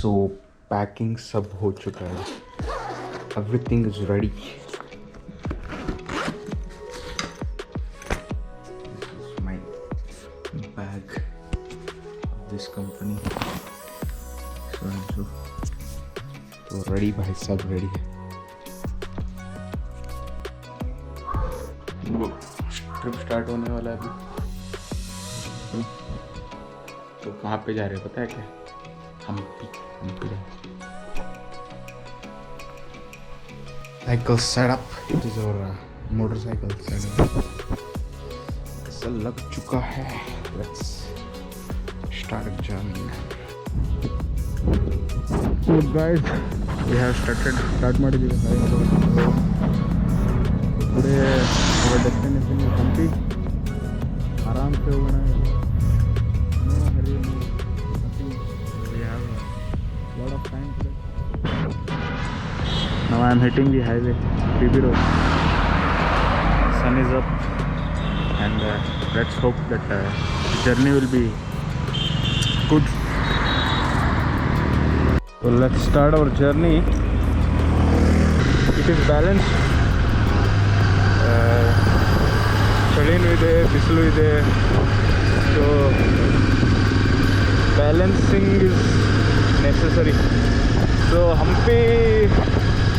सो packing सब हो चुका है, everything is ready. My bag this company तो रेडी भाई, सब रेडी है। ट्रिप स्टार्ट होने वाला है अभी। तो कहाँ पे जा रहे हो पता है क्या? Hampi cycle setup, it is और मोटरसाइकिल सेटअप ऐसा लग चुका है। Let's start journey. So guys, we have start ಮಾಡಿದ್ದೀವಿ today our destination is Hampi. आराम से होना है, no hurry, no nothing. We have a lot of time today. Now I am hitting the highway, PB road. Sun is up and let's hope that the journey will be good. So let's start our journey. It is balanced. ಚಳಿನೂ ಇದೆ, ಬಿಸಿಲು ಇದೆ. So balancing is necessary. So Hampi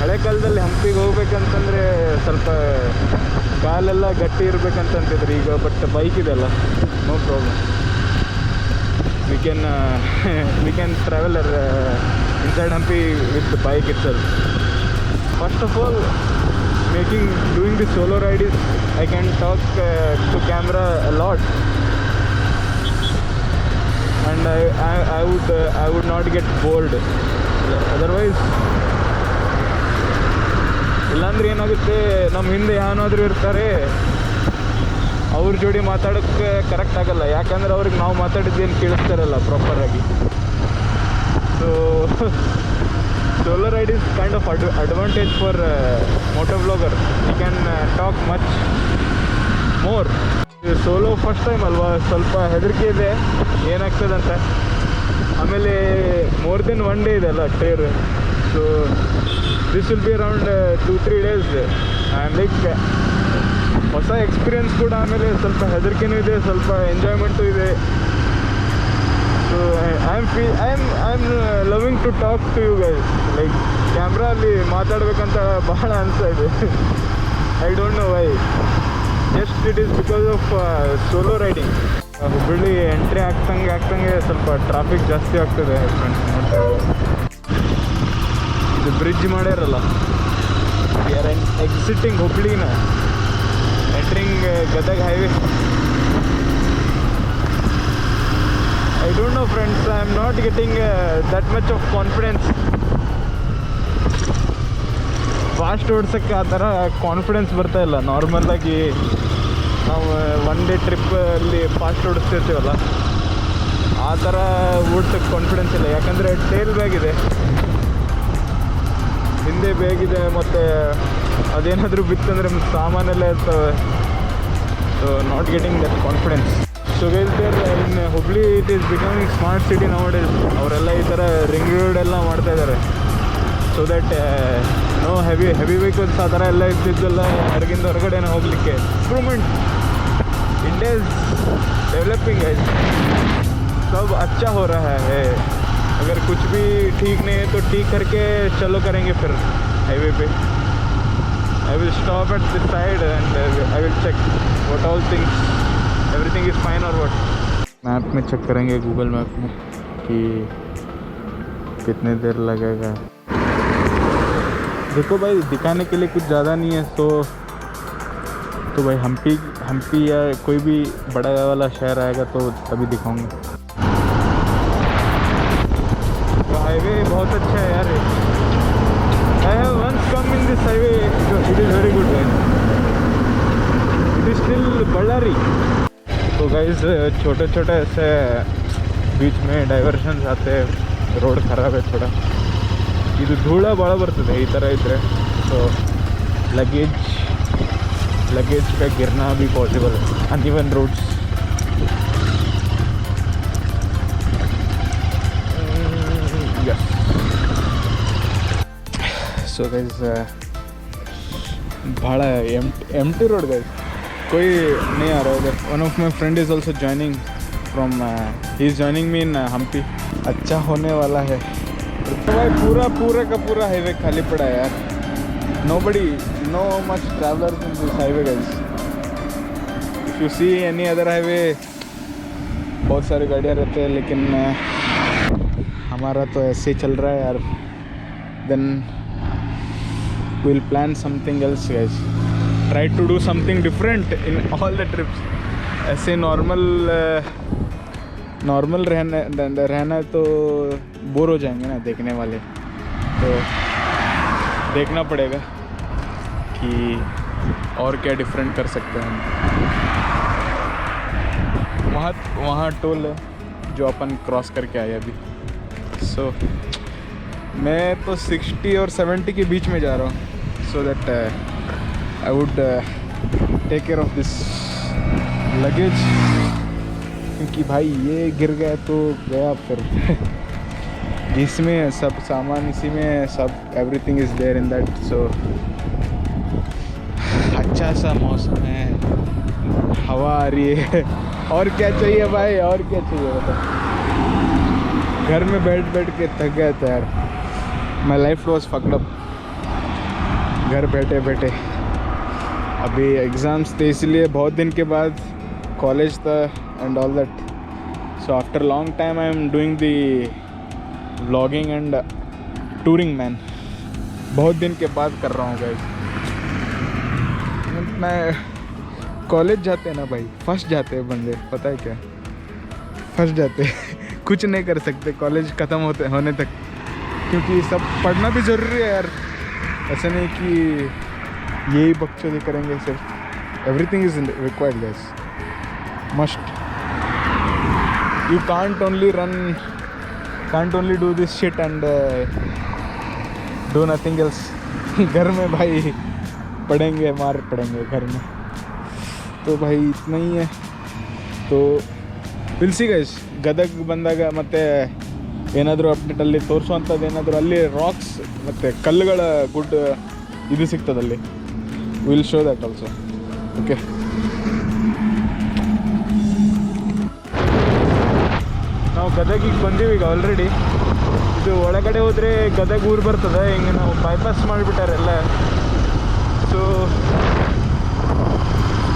ಹಳೆ ಕಾಲದಲ್ಲಿ ಹಂಪಿಗೆ ಹೋಗ್ಬೇಕಂತಂದರೆ ಸ್ವಲ್ಪ ಕಾಲೆಲ್ಲ ಗಟ್ಟಿ ಇರಬೇಕಂತಂತಿದ್ರು. ಈಗ ಬಟ್ ಬೈಕ್ ಇದೆಲ್ಲ, no problem. we can travel inside Hampi with the bike itself. First of all, doing the solo ride is I can talk to camera a lot, and I would not get bored. Otherwise, ಇಲ್ಲಾಂದ್ರೆ ಏನಾಗುತ್ತೆ, ನಮ್ಮ ಹಿಂದೆ ಯಾವನಾದರೂ ಇರ್ತಾರೆ, ಅವ್ರ ಜೋಡಿ ಮಾತಾಡೋಕ್ಕೆ correct ಆಗಲ್ಲ. ಯಾಕಂದರೆ ಅವ್ರಿಗೆ ನಾವು ಮಾತಾಡಿದ್ದೇನು ಕೇಳಿಸ್ತಾರಲ್ಲ ಪ್ರಾಪರಾಗಿ. So solo ride is kind of advantage for moto vlogger. You can talk much more. Solo first time ಅಲ್ವಾ, ಸ್ವಲ್ಪ ಹೆದರಿಕೆ ಇದೆ ಏನಾಗ್ತದಂತ. ಆಮೇಲೆ ಮೋರ್ ದೆನ್ 1 day ಇದೆ ಅಲ್ಲ ಟೇರ್. So this will be around 2-3 days. And like ಹೊಸ ಎಕ್ಸ್ಪೀರಿಯನ್ಸ್ ಕೂಡ, ಆಮೇಲೆ ಸ್ವಲ್ಪ ಹೆದರಿಕೆನೂ ಇದೆ, ಸ್ವಲ್ಪ ಎಂಜಾಯ್ಮೆಂಟು ಇದೆ. So I am loving to talk to you guys. Like camera ಅಲ್ಲಿ ಮಾತಾಡ್ಬೇಕಂತ ಬಹಳ ಅನಿಸ್ತಾ ಇದೆ. I don't know why, just it is because of solo riding. Hubballi entry ಆಗ್ತಂಗೆ ಸ್ವಲ್ಪ ಟ್ರಾಫಿಕ್ ಜಾಸ್ತಿ ಆಗ್ತದೆ ಫ್ರೆಂಡ್ಸ್. ನೋಡ್ತಾ ಇದು ಬ್ರಿಡ್ಜ್ ಮಾಡ್ಯಾರಲ್ಲ, ವಿ ಆರ್ ಎಕ್ಸಿಟಿಂಗ್ ಹುಬ್ಬಳ್ಳಿನ, entering Gadag highway. I don't know friends, I am not getting that much of confidence. Fast ಓಡ್ಸೋಕ್ಕೆ ಆ ಥರ ಕಾನ್ಫಿಡೆನ್ಸ್ ಬರ್ತಾ ಇಲ್ಲ. ನಾರ್ಮಲಾಗಿ ನಾವು 1 day ಟ್ರಿಪ್ಪಲ್ಲಿ ಫಾಸ್ಟ್ ಓಡಿಸ್ತಿರ್ತೀವಲ್ಲ, ಆ ಥರ ಓಡ್ಸೋಕ್ಕೆ ಕಾನ್ಫಿಡೆನ್ಸ್ ಇಲ್ಲ. ಯಾಕಂದರೆ ಟೇಲ್ ಬ್ಯಾಗ್ ಇದೆ, ಹಿಂದೆ ಬೇಗಿದೆ, ಮತ್ತು ಅದೇನಾದರೂ ಬಿತ್ತಂದರೆ ಸಾಮಾನೆಲ್ಲ ಇರ್ತವೆ. So not getting that confidence. So guys, there in Hubli it is becoming smart city nowadays. ಅವರೆಲ್ಲ ಈ ಥರ ರಿಂಗ್ ರೋಡ್ ಎಲ್ಲ ಮಾಡ್ತಾ ಇದ್ದಾರೆ. So that no heavy vehicles ಆ ಥರ ಎಲ್ಲ ಇದ್ದಿದ್ದೆಲ್ಲ ಹೊರಗಡೆ ಹೋಗಲಿಕ್ಕೆ ಇಂಪ್ರೂವ್ಮೆಂಟ್. इंडिया इज डेवलपिंग है, सब अच्छा हो रहा है. अगर कुछ भी ठीक नहीं है तो ठीक करके चलो करेंगे. फिर हाईवे पे I will stop at this side and I will check what all things, everything is fine or what. Map में चेक करेंगे, गूगल मैप में, कि कितने देर लगेगा. देखो भाई, दिखाने के लिए कुछ ज़्यादा नहीं है. तो भाई हम्पी या कोई भी बड़ा वाला शहर आएगा तो तभी दिखाऊंगा. तो हाईवे बहुत अच्छा है यार. I have once come in this highway, so it is very good. It is still Ballari. तो गाइस, छोटे ऐसे बीच में ಡೈವರ್ಷನ್ಸ್ ಆತೆ. ರೋಡ್ ಖರಾಬ್ है थोड़ा. ಇದು ಧೂಳ ಭಾಳ ಬರ್ತದೆ ಈ ಥರ ಇದ್ದರೆ. ಸೊ लगेज का गिरना भी पॉसिबल है, uneven roads. Yes. So guys भाड़ा एम्प्टी रोड गाइस, कोई नहीं आ रहा है इधर. One of my friend is also joining from he is joining me in Hampi. अच्छा होने वाला है. तो भाई पूरा का पूरा हाईवे खाली पड़ा है यार. No much travellers in this highway guys. If you see any other highway बहुत सारी गाड़ियाँ रहते हैं, लेकिन हमारा तो ऐसे ही चल रहा है यार. Then we'll plan something else guys. Try to do something different in all the trips. ऐसे नॉर्मल रहना तो बोर हो जाएंगे ना देखने वाले. तो देखना पड़ेगा कि और क्या डिफरेंट कर सकते हैं हम. वहाँ टोल है जो अपन क्रॉस करके आए अभी. सो मैं तो 60 और 70 के बीच में जा रहा हूँ, so that I would take care of this luggage. क्योंकि भाई ये गिर गया तो गया फिर. इसमें सब सामान इसी में सब everything is there in that. So अच्छा सा मौसम है, हवा आ रही है. और क्या चाहिए भाई, और क्या चाहिए बता. घर में बैठ के थक गया था यार. My life was fucked up. घर बैठे अभी एग्ज़ाम्स थे, इसलिए बहुत दिन के बाद कॉलेज था and all that. So after long time I am doing the vlogging and touring man. बहुत दिन के बाद कर रहा हूँ गाइस. मैं कॉलेज जाते हैं ना भाई, फंस जाते हैं बंदे. पता है क्या, फंस जाते हैं. कुछ नहीं कर सकते कॉलेज ख़त्म होने तक, क्योंकि सब पढ़ना भी ज़रूरी है यार. ऐसा नहीं कि यही बकचोदी करेंगे सिर्फ. Everything is required guys, must. You can't only do this shit and do nothing else. घर में भाई मार पड़ेंगे घर में. तो भाई इतना ही है. तो ವಿಲ್ ಸಿ ಗೈಸ್. ಗದಗ ಬಂದಾಗ ಮತ್ತೆ ಏನಾದರೂ ಅಪ್ಡೇಟಲ್ಲಿ ತೋರಿಸುವಂಥದ್ದು ಏನಾದರೂ ಅಲ್ಲಿ ರಾಕ್ಸ್ ಮತ್ತು ಕಲ್ಲುಗಳ ಗುಡ್ ಇದು ಸಿಗ್ತದಲ್ಲಿ. Will show that also. Okay, ನಾವು ಗದಗಿಗೆ ಬಂದೀವಿ ಈಗ ಆಲ್ರೆಡಿ. ಇದು ಒಳಗಡೆ ಹೋದರೆ ಗದಗ ಊರು ಬರ್ತದೆ. ಹಿಂಗೆ ನಾವು ಬೈಪಾಸ್ ಮಾಡಿಬಿಟ್ಟಾರೆಲ್ಲ. ಸೊ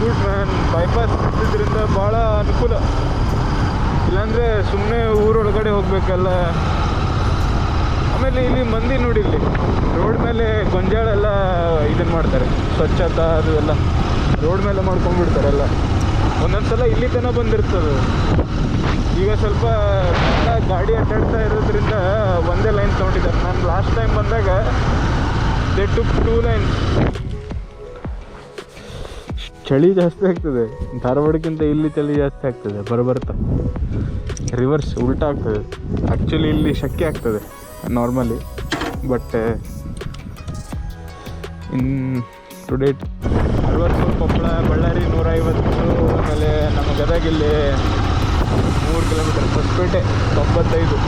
ಗುಡ್ ಮ್ಯಾನ್, ಬೈಪಾಸ್ ಇದ್ದಿದ್ದರಿಂದ ಭಾಳ ಅನುಕೂಲ. ಇಲ್ಲಾಂದರೆ ಸುಮ್ಮನೆ ಊರೊಳಗಡೆ ಹೋಗಬೇಕಲ್ಲ. ಆಮೇಲೆ ಇಲ್ಲಿ ಮಂದಿ ನೋಡಿ, ಇಲ್ಲಿ ರೋಡ್ ಮೇಲೆ ಗೊಂಜಾಳ ಎಲ್ಲ ಇದನ್ನು ಮಾಡ್ತಾರೆ, ಸ್ವಚ್ಛತಾ ಅದು ಎಲ್ಲ ರೋಡ್ ಮೇಲೆ ಮಾಡ್ಕೊಂಡ್ಬಿಡ್ತಾರೆಲ್ಲ. ಒಂದೊಂದು ಸಲ ಇಲ್ಲಿ ತನಕ ಬಂದಿರ್ತದೆ. ಈಗ ಸ್ವಲ್ಪ ಗಾಡಿ ಅಡ್ಡಾಡ್ತಾ ಇರೋದ್ರಿಂದ ಒಂದೇ ಲೈನ್ ತೊಗೊಂಡಿದ್ದಾರೆ. ನಾನು ಲಾಸ್ಟ್ ಟೈಮ್ ಬಂದಾಗ ದೇ ಟುಕ್ 2 ಲೈನ್ಸ್. ಚಳಿ ಜಾಸ್ತಿ ಆಗ್ತದೆ ಧಾರವಾಡಕ್ಕಿಂತ. ಇಲ್ಲಿ ಚಳಿ ಜಾಸ್ತಿ ಆಗ್ತದೆ ಬರ್ತಾ. ರಿವರ್ಸ್ ಉಲ್ಟಾ ಆಗ್ತದೆ. ಆ್ಯಕ್ಚುಲಿ ಇಲ್ಲಿ ಶೆಕೆ ಆಗ್ತದೆ normally, but in today 60, Koppal Ballari 150, ಆಮೇಲೆ ನಮ್ಮ ಗದಗಿಲ್ಲಿ 3 ಕಿಲೋಮೀಟರ್, ಹೊಸಪೇಟೆ 95.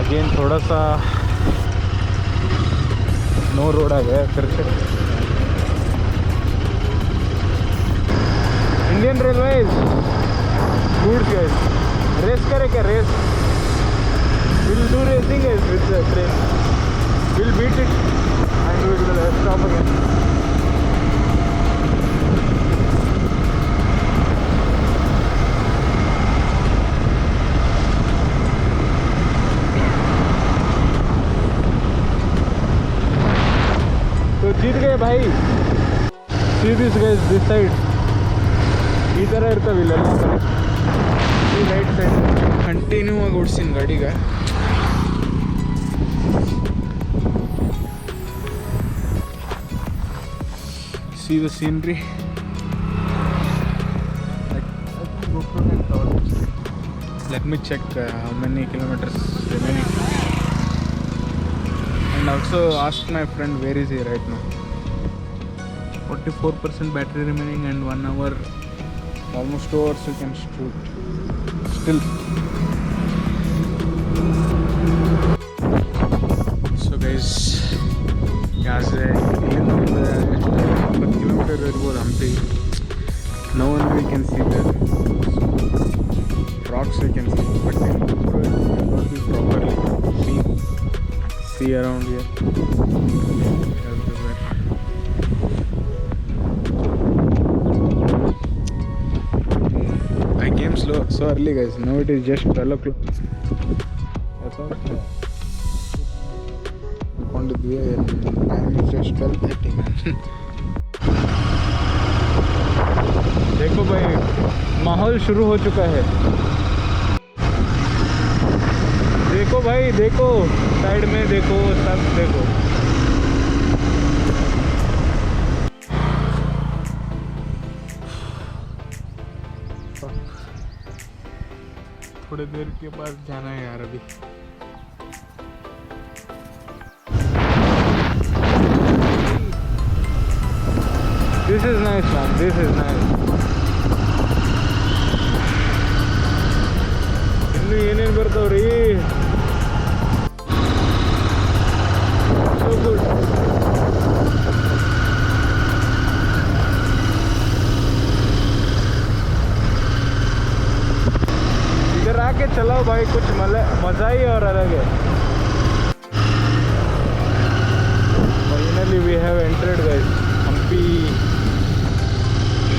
अगेन थोड़ा सा नो रोड आ गया फिर से. Indian railways good guys. Race करे क्या, race will do racing with the train. Will beat it and will stop again. तो जीत गए भाई. See this guys, this side ಈ ಥರ ಇರ್ತವೆ ಇಲ್ಲೆಲ್ಲ. ಈ ರೈಟ್ ಸೈಡ್ ಕಂಟಿನ್ಯೂ ಆಗಿ ಓಡಿಸಿನ ಗಾಡಿಗೆ. See the scenery. Let me check how many kilometres remaining. And also asked my friend where is he right now. 44% battery remaining and 1 hour, almost 2 hours you can shoot. Still guys यहाँ से ಇಲ್ಲಿಂದ ಒಂದು 20 kilometre ಇರ್ಬೋದು Hampi. No one we can see there. Rocks we can see, but then not be properly see around here everywhere. I came so early guys. Now it is just 12 o'clock. ಕೊಂಡಿದ್ವಿ, time is just 12:30 man. देखो भाई माहौल शुरू हो चुका है. देखो भाई, देखो साइड में, देखो सब देखो. थोड़ी देर के बाद जाना है यार अभी. This is nice man, this is nice. ಇನ್ನು ಏನೇನು ಬರ್ತಾವ್ರಿ. So good. इधर आके चलाओ भाई, कुछ मजा ही और अलग है. Finally we have entered guys Hampi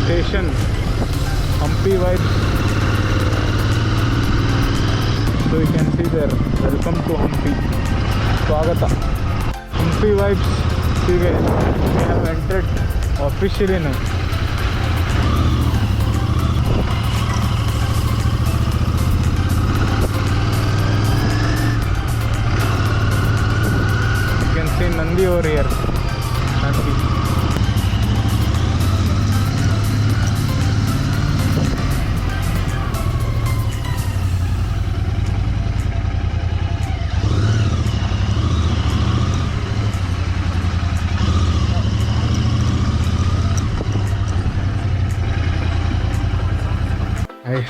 station. Hampi vibes. So you can see there, welcome to Hampi. Swagata. Hampi vibes. See guys, we have entered officially now. You can see Nandi over here. Nandi.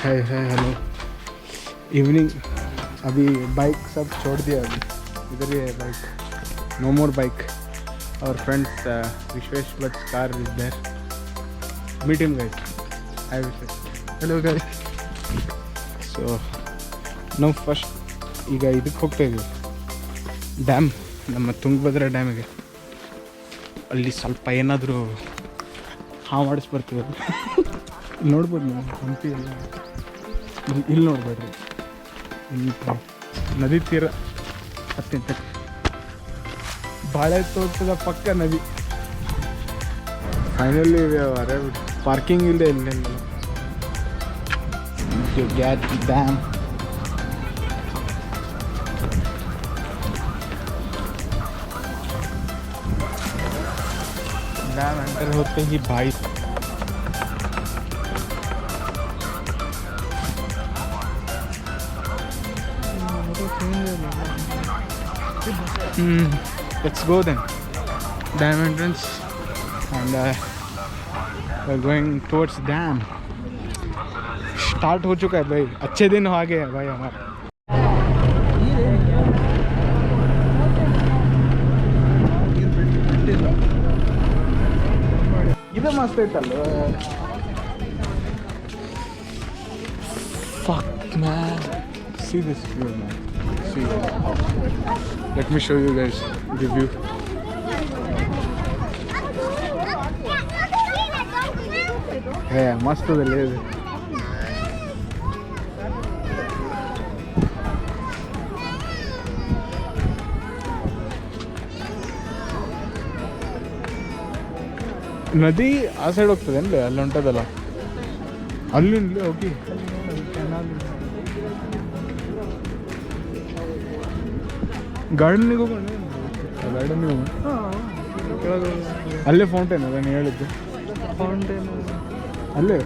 Hi hello evening. अभी bike सब छोड़ दिया, अभी इधर ही है bike. No more bike. और friends Vishwesh Bhat's car is there. Meet him guys. Hi Vishwesh. Hello guys. So ನಾವು ಫಸ್ಟ್ ಈಗ ಇದಕ್ಕೆ ಹೋಗ್ತಾ ಇದ್ದೀವಿ, ಡ್ಯಾಮ್, ನಮ್ಮ ತುಂಗಭದ್ರಾ ಡ್ಯಾಮಿಗೆ. ಅಲ್ಲಿ ಸ್ವಲ್ಪ ಏನಾದರೂ ಮಾಡಿಸ್ಬರ್ತೀವಿ. ನೋಡ್ಬೋದು ನಾವು ಹಂಪಿ ಎಲ್ಲ. ಇಲ್ಲಿ ನೋಡ್ಬೇಡ್ರಿ, ನದಿ ತೀರ ಅತ್ಯಂತ ಬಾಳೆ ತೋಟದ ಪಕ್ಕ ನದಿ. ಫೈನಲಿ ಪಾರ್ಕಿಂಗ್ ಇಲ್ಲದೆ ಇಲ್ಲ ಡ್ಯಾಮ್. डैम एंटर होते ही भाई let's go then. Dam entrance and we're going towards dam. Start हो चुका है भाई, अच्छे दिन आ गए हैं भाई हमारे. ಇದು ಮಸ್ತ್ ಐತಲ್ಲ. Fuck man, see this view man. See, let me show you guys the view. है मस्त ಇದೆ. ನದಿ ಆ ಸೈಡ್ ಹೋಗ್ತದೆ ಅಲ್ಲೇ, ಅಲ್ಲಿ ಹೊಂಟದಲ್ಲ, ಅಲ್ಲಿ ಹೋಗಿ ಗಾರ್ಡನ್ನಿಗೆ ಹೋಗೋಣ. ಗಾರ್ಡನ್ನಿಗೆ ಹೋಗೋಣ, ಅಲ್ಲೇ ಫೌಂಟೇನ್ ಅದ ನೀವು ಹೇಳಿದ್ದು. ಫೌಂಟೇನ್ ಅಲ್ಲೇ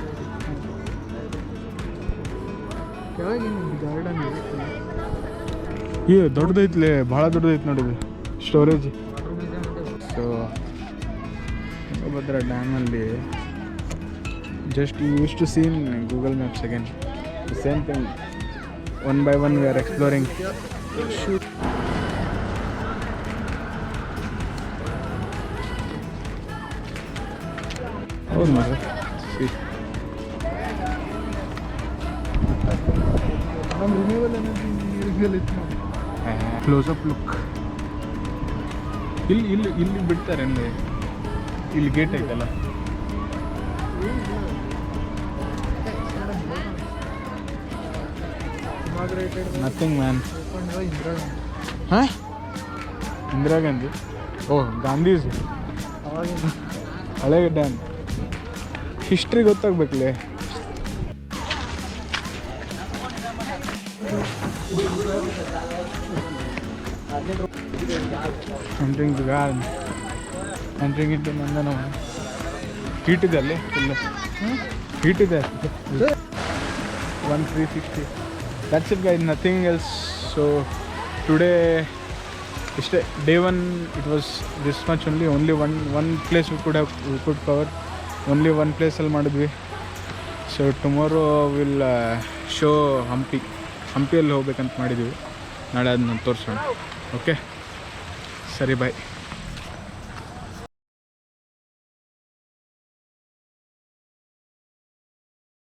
ಗಾರ್ಡನ್. ಈ ದೊಡ್ಡದೈತ್ಲೆ, ಭಾಳ ದೊಡ್ಡದೈತೆ ನೋಡಿದ್ವಿ ಸ್ಟೋರೇಜ್. ಸೊ ತುಂಗಭದ್ರಾ ಡ್ಯಾಮಲ್ಲಿ just you used to see in Google Maps again the same thing. One by one we are exploring. ಹೌದು ಮಾರ್ರೆ ನಮ್ಮ ರಿನ್ಯೂವಲ್ ಎನರ್ಜಿ ಕ್ಲೋಸಪ್ ಲುಕ್. ಇಲ್ಲಿ ಬಿಡ್ತಾರೆ ಅಂದರೆ ಇಲ್ಲಿ ಗೇಟ್ ಐತಲ್ಲ. Nothing man. ಹಾಂ ಇಂದಿರಾ ಗಾಂಧಿ. ಓಹ್ ಗಾಂಧೀಜಿ ಹಳೆ ಡ್ಯಾಮ್. ಹಿಸ್ಟ್ರಿ ಗೊತ್ತಾಗ್ಬೇಕಲ್ಲೇ. Entering to garden, entering into Nandanavana. Heat ಇದೆ ಅಲ್ಲಿ, ಫುಲ್ಲು ಹೀಟ್ ಇದೆ. 1360. That's it guys, nothing else. So today ಇಷ್ಟೇ. Day 1 it was this much only one place we could cover. Only one place ಅಲ್ಲಿ ಮಾಡಿದ್ವಿ. So tomorrow will show ಹಂಪಿಯಲ್ಲಿ ಹೋಗ್ಬೇಕಂತ ಮಾಡಿದ್ದೀವಿ. ನಾಳೆ ಅದನ್ನ ತೋರಿಸೋಣ. ಓಕೆ ಸರಿ ಬಾಯ್.